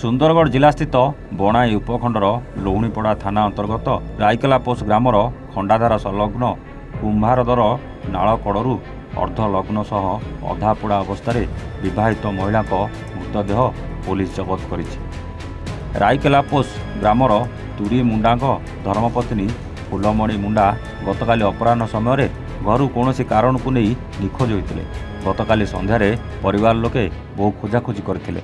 ସୁନ୍ଦରଗଡ଼ ଜିଲ୍ଲାସ୍ଥିତ ବଣାଇ ଉପଖଣ୍ଡର ଲହୁଣୀପଡ଼ା ଥାନା ଅନ୍ତର୍ଗତ ରାଇକେଲା ପୋଷ ଗ୍ରାମର ଖଣ୍ଡାଧାର ସଂଲଗ୍ନ କୁମ୍ଭାରଦର ନାଳ କଡ଼ରୁ ଅର୍ଦ୍ଧଲଗ୍ନ ସହ ଅଧାପୋଡ଼ା ଅବସ୍ଥାରେ ବିବାହିତ ମହିଳାଙ୍କ ମୃତଦେହ ପୋଲିସ ଜବତ କରିଛି। ରାଇକେଲା ପୋଷ ଗ୍ରାମର ତୁରୀ ମୁଣ୍ଡାଙ୍କ ଧର୍ମପତ୍ନୀ ଫୁଲମଣି ମୁଣ୍ଡା ଗତକାଲି ଅପରାହ୍ନ ସମୟରେ ଘରୁ କୌଣସି କାରଣକୁ ନେଇ ନିଖୋଜ ହୋଇଥିଲେ। ଗତକାଲି ସନ୍ଧ୍ୟାରେ ପରିବାର ଲୋକେ ବହୁ ଖୋଜାଖୋଜି କରିଥିଲେ।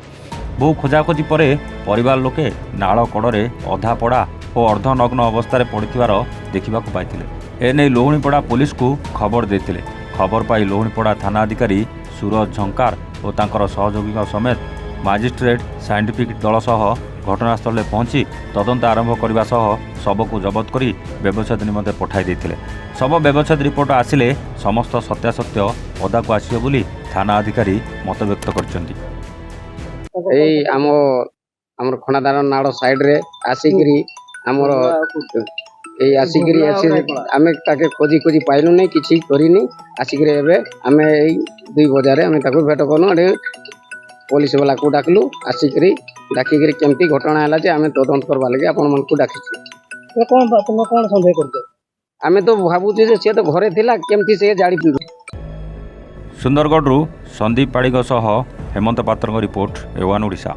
ବହୁ ଖୋଜାଖୋଜି ପରେ ପରିବାର ଲୋକେ ନାଳ କଡ଼ରେ ଅଧାପଡ଼ା ଓ ଅର୍ଦ୍ଧନଗ୍ନ ଅବସ୍ଥାରେ ପଡ଼ିଥିବାର ଦେଖିବାକୁ ପାଇଥିଲେ। ଏନେଇ ଲହୁଣୀପଡ଼ା ପୋଲିସକୁ ଖବର ଦେଇଥିଲେ। ଖବର ପାଇ ଲହୁଣୀପଡ଼ା ଥାନା ଅଧିକାରୀ ସୁରଜ ଝଙ୍କାର ଓ ତାଙ୍କର ସହଯୋଗୀଙ୍କ ସମେତ ମାଜିଷ୍ଟ୍ରେଟ୍ ସାଇଣ୍ଟିଫିକ୍ ଦଳ ସହ ଘଟଣାସ୍ଥଳରେ ପହଞ୍ଚି ତଦନ୍ତ ଆରମ୍ଭ କରିବା ସହ ଶବକୁ ଜବତ କରି ବ୍ୟବଚ୍ଛେଦ ନିମନ୍ତେ ପଠାଇ ଦେଇଥିଲେ। ଶବ ବ୍ୟବଚ୍ଛେଦ ରିପୋର୍ଟ ଆସିଲେ ସମସ୍ତ ସତ୍ୟାସତ୍ୟ ପଦାକୁ ଆସିବ ବୋଲି ଥାନା ଅଧିକାରୀ ମତବ୍ୟକ୍ତ କରିଛନ୍ତି। ଏଇ ଆମର ଖଣାଦାର ନାଳ ସାଇଡରେ ଆସିକିରି ଆମର ଏଇ ଆସିକିରି ଆମେ ତାକେ ଖୋଜି ଖୋଜି ପାଇଲୁ ନାହିଁ, କିଛି କରିନି। ଆସିକିରି ଏବେ ଆମେ ଏଇ 2 ବଜାରେ ଆମେ ତାକୁ ଭେଟ କଲୁ। ଏଠି ପୋଲିସ ବାଲାକୁ ଡାକିଲୁ। ଆସିକିରି ଡାକିକିରି କେମିତି ଘଟଣା ହେଲା ଯେ ଆମେ ତଦନ୍ତ କରିବା ଲାଗି ଆପଣମାନଙ୍କୁ ଡାକିଛୁ। କଣ ସନ୍ଦେହ କରୁଛ? ଆମେ ତ ଭାବୁଛୁ ଯେ ସିଏ ତ ଘରେ ଥିଲା, କେମିତି ସେ ଜାଣି। ସୁନ୍ଦରଗଡ଼ରୁ ସନ୍ଦୀପ ପାଢ଼ୀଙ୍କ ସହ ହେମନ୍ତ ପାତ୍ରଙ୍କ ରିପୋର୍ଟ, A1 ଓଡ଼ିଶା।